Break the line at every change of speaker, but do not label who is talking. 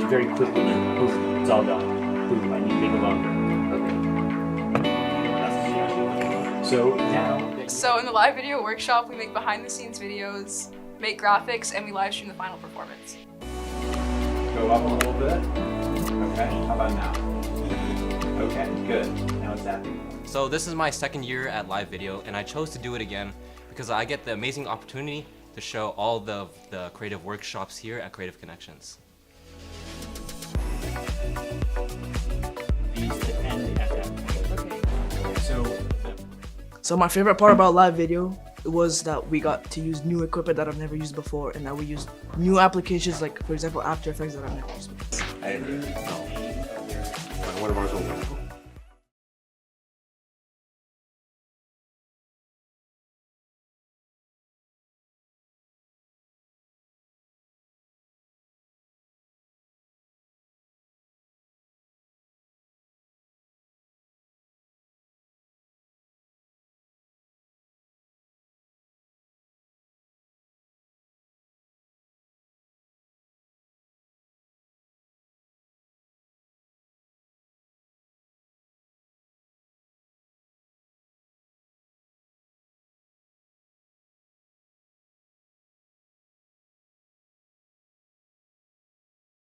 very quickly, poof, it's all done. Poof, I need to make it longer. Okay. So now.
So in the live video workshop, we make behind the scenes videos, make graphics, and we live stream the final performance.
Go up a little bit. Okay, how about now? Okay, good. Now it's happy.
So this is my second year at live video, and I chose to do it again because I get the amazing opportunity to show all the creative workshops here at Creative Connections.
These to end at that point. Okay.
So my favorite part about live video was that we got to use new equipment that I've never used before, and that we used new applications, like for example After Effects, that I've never used before.
I agree.
One of ours will win.